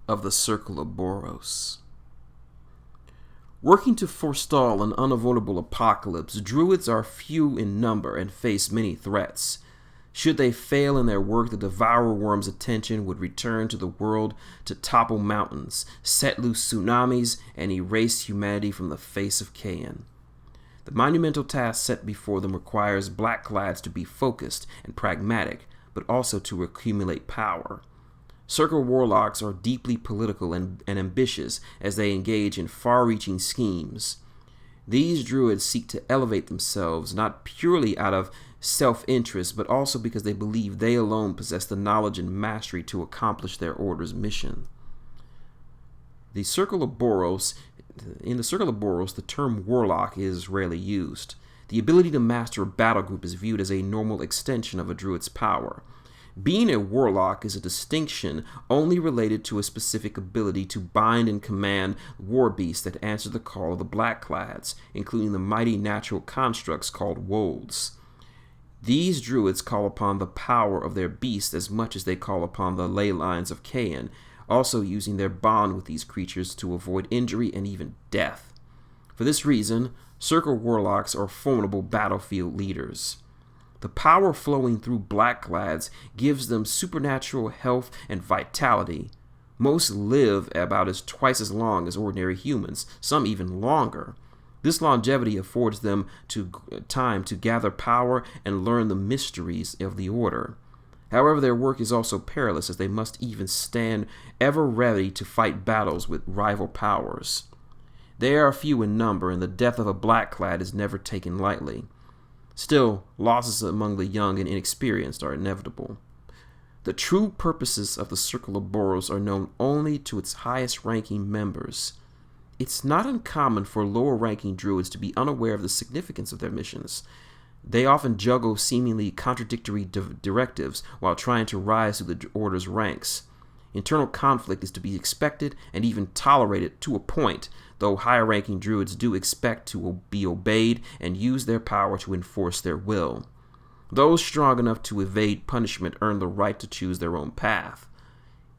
of the Circle of Boros. Working to forestall an unavoidable apocalypse, druids are few in number and face many threats. Should they fail in their work, the devourer worm's attention would return to the world to topple mountains, set loose tsunamis, and erase humanity from the face of Kain. The monumental task set before them requires blackclads to be focused and pragmatic, but also to accumulate power. Circle warlocks are deeply political and ambitious as they engage in far-reaching schemes. These druids seek to elevate themselves not purely out of self-interest, but also because they believe they alone possess the knowledge and mastery to accomplish their order's mission. In the Circle of Boros, the term warlock is rarely used. The ability to master a battle group is viewed as a normal extension of a druid's power. Being a warlock is a distinction only related to a specific ability to bind and command war beasts that answer the call of the blackclads, including the mighty natural constructs called wolves. These druids call upon the power of their beasts as much as they call upon the ley lines of Kain, also using their bond with these creatures to avoid injury and even death. For this reason, Circle warlocks are formidable battlefield leaders. The power flowing through blackclads gives them supernatural health and vitality. Most live about twice as long as ordinary humans, some even longer. This longevity affords them time to gather power and learn the mysteries of the order. However, their work is also perilous, as they must even stand ever ready to fight battles with rival powers. They are few in number, and the death of a blackclad is never taken lightly. Still, losses among the young and inexperienced are inevitable. The true purposes of the Circle of Boros are known only to its highest-ranking members. It's not uncommon for lower-ranking druids to be unaware of the significance of their missions. They often juggle seemingly contradictory directives while trying to rise through the order's ranks. Internal conflict is to be expected and even tolerated to a point, though higher-ranking druids do expect to be obeyed and use their power to enforce their will. Those strong enough to evade punishment earn the right to choose their own path.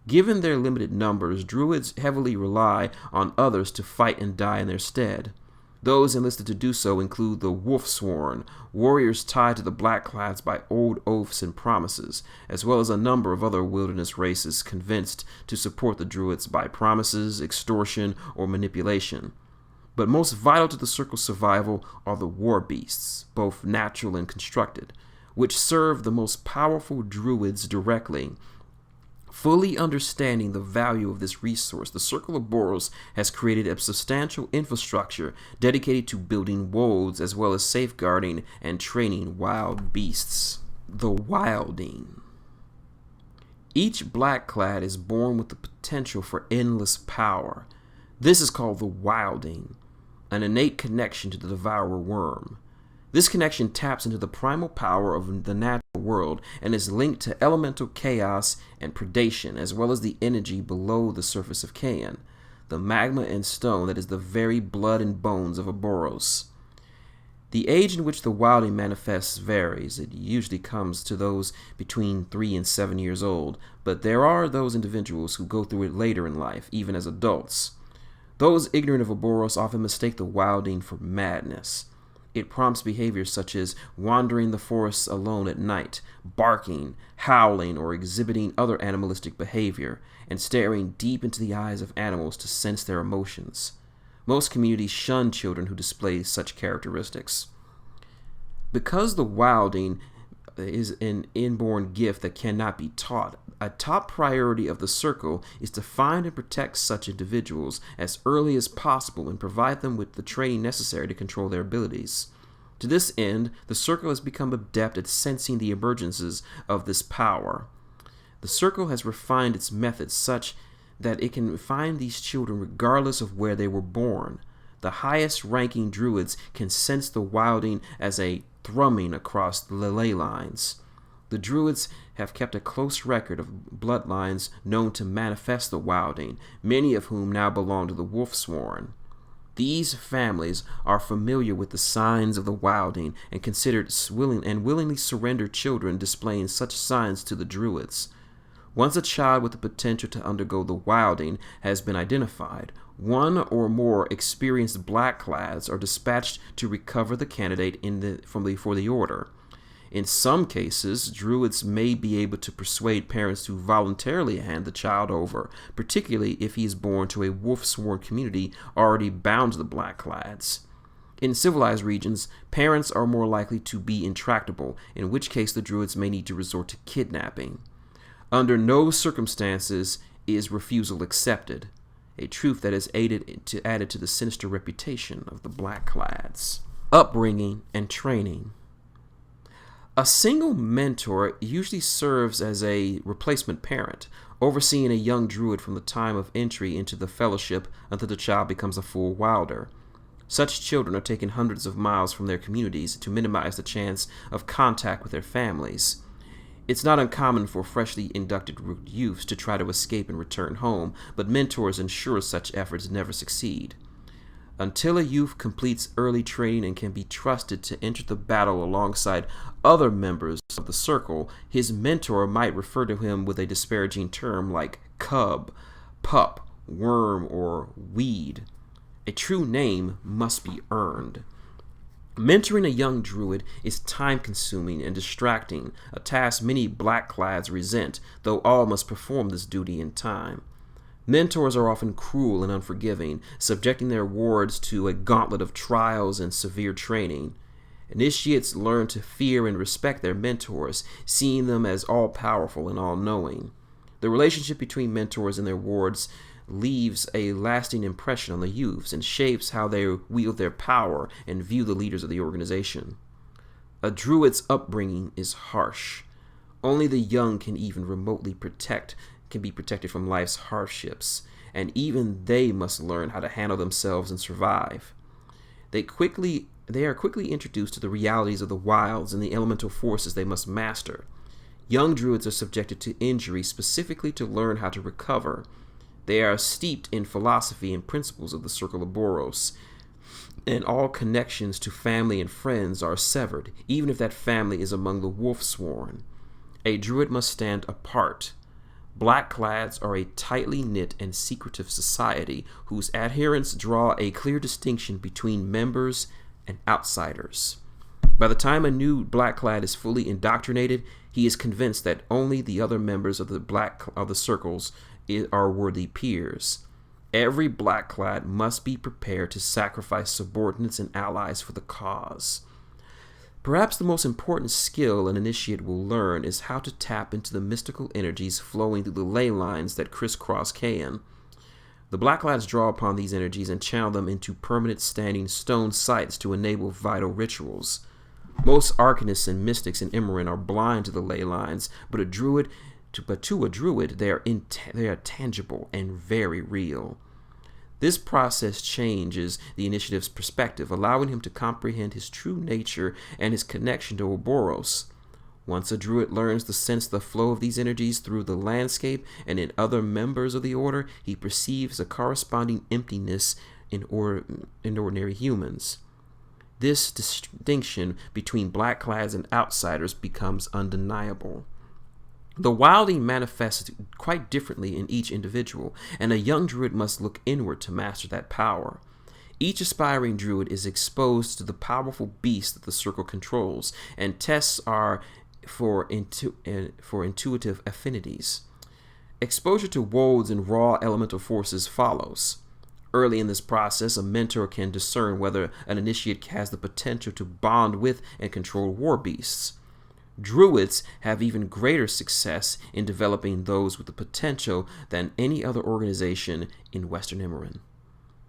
Given their limited numbers, druids heavily rely on others to fight and die in their stead. Those enlisted to do so include the Wolfsworn, warriors tied to the blackclads by old oaths and promises, as well as a number of other wilderness races convinced to support the druids by promises, extortion, or manipulation. But most vital to the Circle's survival are the war beasts, both natural and constructed, which serve the most powerful druids directly. Fully understanding the value of this resource, the Circle of Boros has created a substantial infrastructure dedicated to building wolves as well as safeguarding and training wild beasts. The Wilding. Each blackclad is born with the potential for endless power. This is called the Wilding, an innate connection to the devourer worm. This connection taps into the primal power of the natural world and is linked to elemental chaos and predation, as well as the energy below the surface of Kain, the magma and stone that is the very blood and bones of Orboros. The age in which the wilding manifests varies. It usually comes to those between 3 and 7 years old, but there are those individuals who go through it later in life, even as adults. Those ignorant of Orboros often mistake the wilding for madness. It prompts behaviors such as wandering the forests alone at night, barking, howling, or exhibiting other animalistic behavior, and staring deep into the eyes of animals to sense their emotions. Most communities shun children who display such characteristics. Because the wilding is an inborn gift that cannot be taught, a top priority of the Circle is to find and protect such individuals as early as possible and provide them with the training necessary to control their abilities. To this end, the Circle has become adept at sensing the emergences of this power. The Circle has refined its methods such that it can find these children regardless of where they were born. The highest-ranking druids can sense the wilding as a thrumming across the ley lines. The druids have kept a close record of bloodlines known to manifest the wilding, many of whom now belong to the Wolfsworn. These families are familiar with the signs of the wilding and willingly surrender children displaying such signs to the druids. Once a child with the potential to undergo the wilding has been identified, one or more experienced blackclads are dispatched to recover the candidate for the order. In some cases, druids may be able to persuade parents to voluntarily hand the child over, particularly if he is born to a wolf-sworn community already bound to the blackclads. In civilized regions, parents are more likely to be intractable, in which case the druids may need to resort to kidnapping. Under no circumstances is refusal accepted, a truth that is added to the sinister reputation of the blackclads. Upbringing and training. A single mentor usually serves as a replacement parent, overseeing a young druid from the time of entry into the fellowship until the child becomes a full wilder. Such children are taken hundreds of miles from their communities to minimize the chance of contact with their families. It's not uncommon for freshly inducted youths to try to escape and return home, but mentors ensure such efforts never succeed. Until a youth completes early training and can be trusted to enter the battle alongside other members of the circle, his mentor might refer to him with a disparaging term like cub, pup, worm, or weed. A true name must be earned. Mentoring a young druid is time-consuming and distracting, a task many blackclads resent, though all must perform this duty in time. Mentors are often cruel and unforgiving, subjecting their wards to a gauntlet of trials and severe training. Initiates learn to fear and respect their mentors, seeing them as all-powerful and all-knowing. The relationship between mentors and their wards leaves a lasting impression on the youths and shapes how they wield their power and view the leaders of the organization. A druid's upbringing is harsh. Only the young can even remotely be protected from life's hardships, and even they must learn how to handle themselves and survive. They are quickly introduced to the realities of the wilds and the elemental forces they must master. Young druids are subjected to injury specifically to learn how to recover. They are steeped in philosophy and principles of the Circle of Orboros, and all connections to family and friends are severed, even if that family is among the wolf-sworn. A druid must stand apart. Blackclads are a tightly knit and secretive society whose adherents draw a clear distinction between members and outsiders. By the time a new blackclad is fully indoctrinated, he is convinced that only the other members of the circles are worthy peers. Every blackclad must be prepared to sacrifice subordinates and allies for the cause. Perhaps the most important skill an initiate will learn is how to tap into the mystical energies flowing through the ley lines that crisscross Kayan. The blackclads draw upon these energies and channel them into permanent standing stone sites to enable vital rituals. Most arcanists and mystics in Immorin are blind to the ley lines, but to a druid they are tangible and very real. This process changes the initiative's perspective, allowing him to comprehend his true nature and his connection to Orboros. Once a druid learns to sense the flow of these energies through the landscape and in other members of the order, he perceives a corresponding emptiness in ordinary humans. This distinction between blackclads and outsiders becomes undeniable. The wilding manifests quite differently in each individual, and a young druid must look inward to master that power. Each aspiring druid is exposed to the powerful beast that the circle controls, and tests are for intuitive affinities. Exposure to wolds and raw elemental forces follows. Early in this process, a mentor can discern whether an initiate has the potential to bond with and control war beasts. Druids have even greater success in developing those with the potential than any other organization in Western Immorin.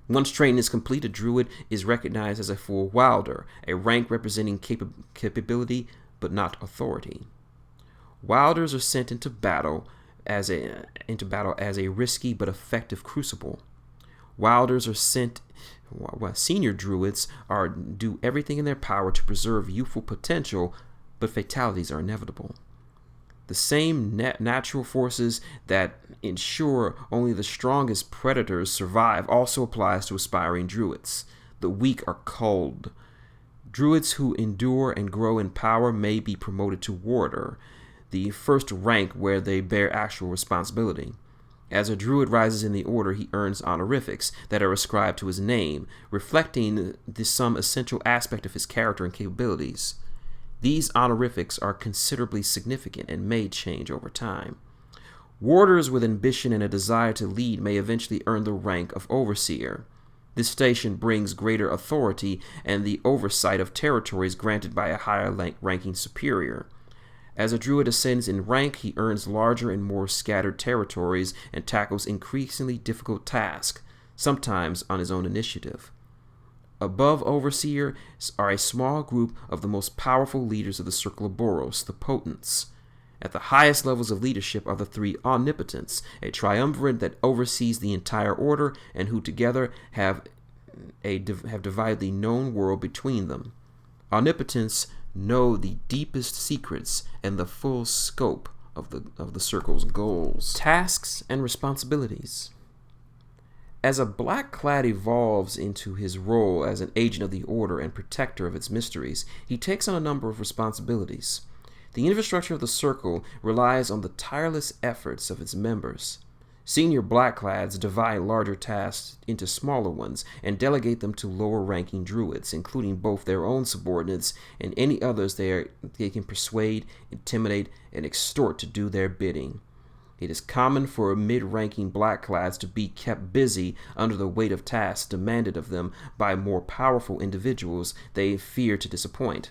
Once training is complete, a druid is recognized as a full wilder, a rank representing capability but not authority. Wilders are sent into battle as a risky but effective crucible. Senior druids do everything in their power to preserve youthful potential, but fatalities are inevitable. The same natural forces that ensure only the strongest predators survive also applies to aspiring druids. The weak are culled. Druids who endure and grow in power may be promoted to warder. the first rank where they bear actual responsibility. As a druid rises in the order, he earns honorifics that are ascribed to his name, reflecting some essential aspect of his character and capabilities. These honorifics are considerably significant and may change over time. Warders with ambition and a desire to lead may eventually earn the rank of overseer. This station brings greater authority and the oversight of territories granted by a higher ranking superior. As a druid ascends in rank, he earns larger and more scattered territories and tackles increasingly difficult tasks, sometimes on his own initiative. Above overseer are a small group of the most powerful leaders of the Circle of Orboros, the Potents. At the highest levels of leadership are the three Omnipotents, a triumvirate that oversees the entire order and who together have divided the known world between them. Omnipotents know the deepest secrets and the full scope of the circle's goals. Tasks and responsibilities. As a black-clad evolves into his role as an agent of the order and protector of its mysteries, he takes on a number of responsibilities. The infrastructure of the circle relies on the tireless efforts of its members. Senior blackclads divide larger tasks into smaller ones and delegate them to lower-ranking druids, including both their own subordinates and any others they can persuade, intimidate, and extort to do their bidding. It is common for mid-ranking blackclads to be kept busy under the weight of tasks demanded of them by more powerful individuals they fear to disappoint.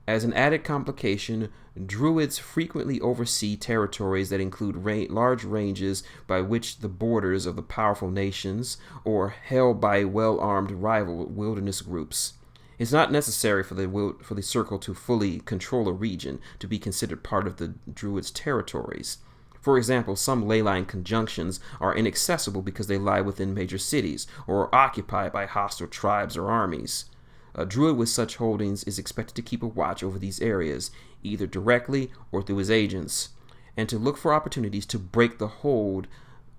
As an added complication, druids frequently oversee territories that include large ranges by which the borders of the powerful nations or held by well-armed rival wilderness groups. It's not necessary for the circle to fully control a region to be considered part of the druid's territories. For example, some leyline conjunctions are inaccessible because they lie within major cities or are occupied by hostile tribes or armies. A druid with such holdings is expected to keep a watch over these areas, either directly or through his agents, and to look for opportunities to break the hold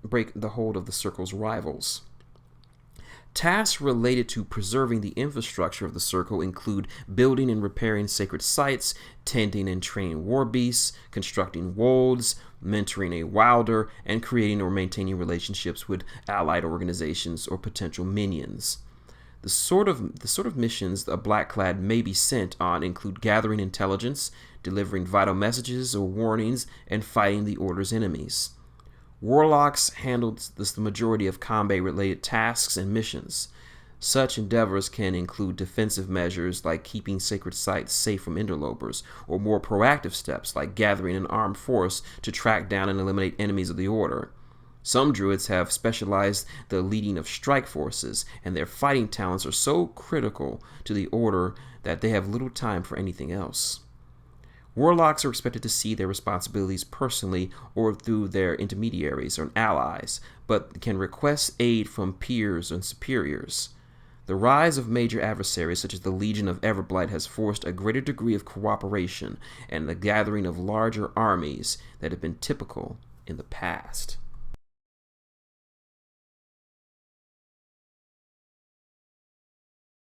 of the circle's rivals. Tasks related to preserving the infrastructure of the circle include building and repairing sacred sites, tending and training war beasts, constructing wolds, mentoring a wilder, and creating or maintaining relationships with allied organizations or potential minions. The sort of missions a blackclad may be sent on include gathering intelligence, delivering vital messages or warnings, and fighting the Order's enemies. Warlocks handle the majority of combat-related tasks and missions. Such endeavors can include defensive measures like keeping sacred sites safe from interlopers, or more proactive steps like gathering an armed force to track down and eliminate enemies of the Order. Some druids have specialized the leading of strike forces, and their fighting talents are so critical to the order that they have little time for anything else. Warlocks are expected to see their responsibilities personally or through their intermediaries or allies, but can request aid from peers and superiors. The rise of major adversaries such as the Legion of Everblight has forced a greater degree of cooperation and the gathering of larger armies that have been typical in the past.